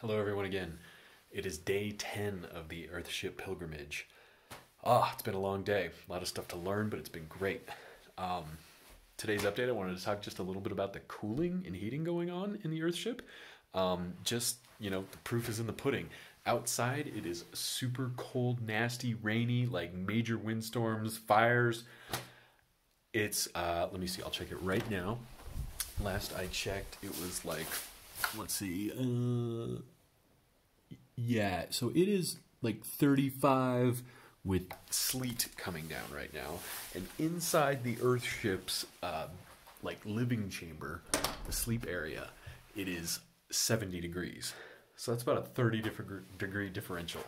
Hello everyone again. It is day 10 of the Earthship pilgrimage. It's been a long day. A lot of stuff to learn, but it's been great. Today's update, I wanted to talk just a little bit about the cooling and heating going on in the Earthship. The proof is in the pudding. Outside, it is super cold, nasty, rainy, like major windstorms, fires. It's, let me see, I'll check it right now. Last I checked, it was like, let's see, yeah, so it is like 35 with sleet coming down right now. And inside the Earthship's, like living chamber, the sleep area, it is 70 degrees. So that's about a 30 degree differential.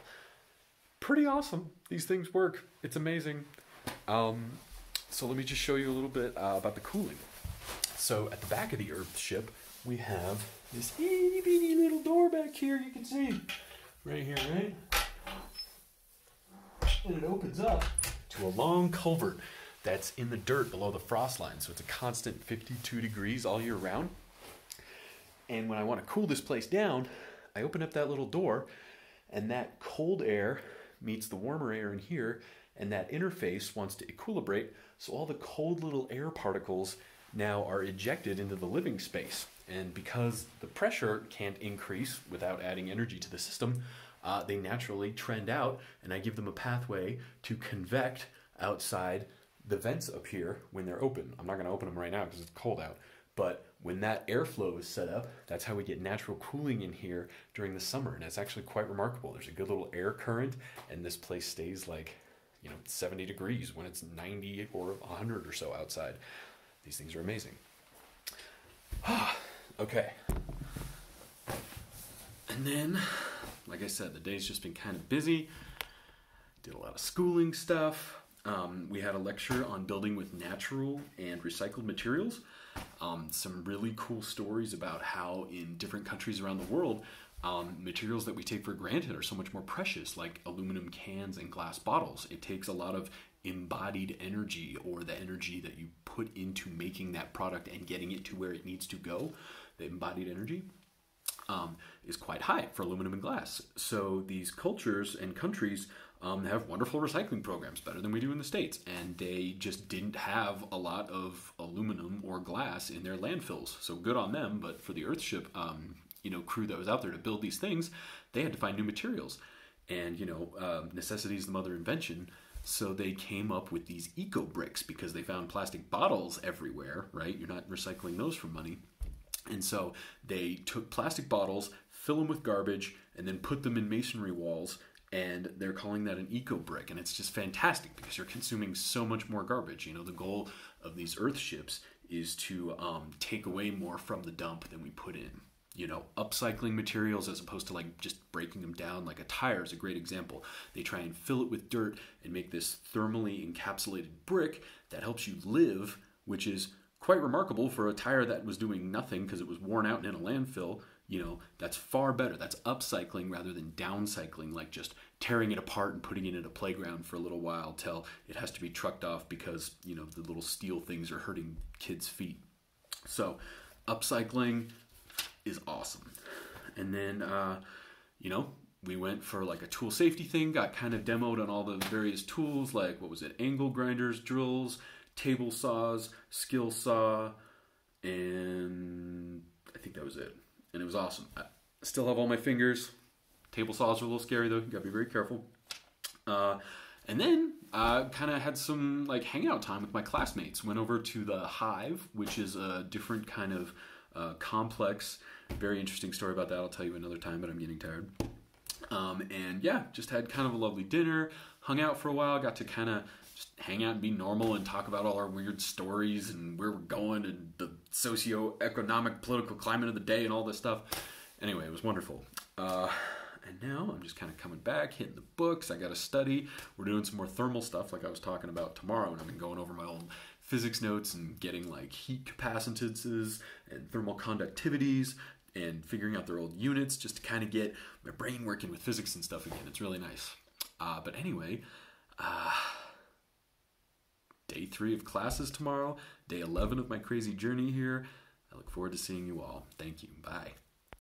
Pretty awesome. These things work. It's amazing. So let me just show you a little bit about the cooling. So at the back of the Earthship, we have this itty bitty little door back here, you can see. Right here, right? And it opens up to a long culvert that's in the dirt below the frost line. So it's a constant 52 degrees all year round. And when I want to cool this place down, I open up that little door, and that cold air meets the warmer air in here, and that interface wants to equilibrate, so all the cold little air particles now are ejected into the living space. And because the pressure can't increase without adding energy to the system, they naturally trend out, and I give them a pathway to convect outside the vents up here when they're open. I'm not going to open them right now because it's cold out, but when that airflow is set up, that's how we get natural cooling in here during the summer, and it's actually quite remarkable. There's a good little air current, and this place stays like, 70 degrees when it's 90 or 100 or so outside. These things are amazing. Okay. And then, like I said, the day's just been kind of busy. Did a lot of schooling stuff. We had a lecture on building with natural and recycled materials. Some really cool stories about how in different countries around the world, materials that we take for granted are so much more precious, like aluminum cans and glass bottles. It takes a lot of embodied energy, or the energy that you put into making that product and getting it to where it needs to go. The embodied energy is quite high for aluminum and glass. So these cultures and countries have wonderful recycling programs, better than we do in the States, and they just didn't have a lot of aluminum or glass in their landfills. So good on them, but for the Earthship crew that was out there to build these things, they had to find new materials. And necessity is the mother of invention. So they came up with these eco bricks because they found plastic bottles everywhere, right? You're not recycling those for money. And so they took plastic bottles, fill them with garbage, and then put them in masonry walls, and they're calling that an eco brick. And it's just fantastic because you're consuming so much more garbage. The goal of these Earthships is to take away more from the dump than we put in. Upcycling materials as opposed to like just breaking them down. Like a tire is a great example. They try and fill it with dirt and make this thermally encapsulated brick that helps you live, which is quite remarkable for a tire that was doing nothing because it was worn out and in a landfill. That's far better. That's upcycling rather than downcycling, like just tearing it apart and putting it in a playground for a little while till it has to be trucked off because, the little steel things are hurting kids' feet. So upcycling is awesome. And then, we went for like a tool safety thing, got kind of demoed on all the various tools, like, what was it? Angle grinders, drills, table saws, skill saw, and I think that was it. And it was awesome. I still have all my fingers. Table saws are a little scary though. You gotta be very careful. And then I kind of had some like hangout time with my classmates. Went over to the Hive, which is a different kind of complex. Very interesting story about that. I'll tell you another time, but I'm getting tired. And yeah, just had kind of a lovely dinner, hung out for a while, got to kind of just hang out and be normal and talk about all our weird stories and where we're going and the socio-economic political climate of the day and all this stuff. Anyway, it was wonderful. And now I'm just kind of coming back, hitting the books. I got to study. We're doing some more thermal stuff like I was talking about tomorrow, and I've been going over my old physics notes and getting like heat capacitances and thermal conductivities and figuring out their old units just to kind of get my brain working with physics and stuff again. It's really nice. But anyway, day 3 of classes tomorrow, day 11 of my crazy journey here. I look forward to seeing you all. Thank you. Bye.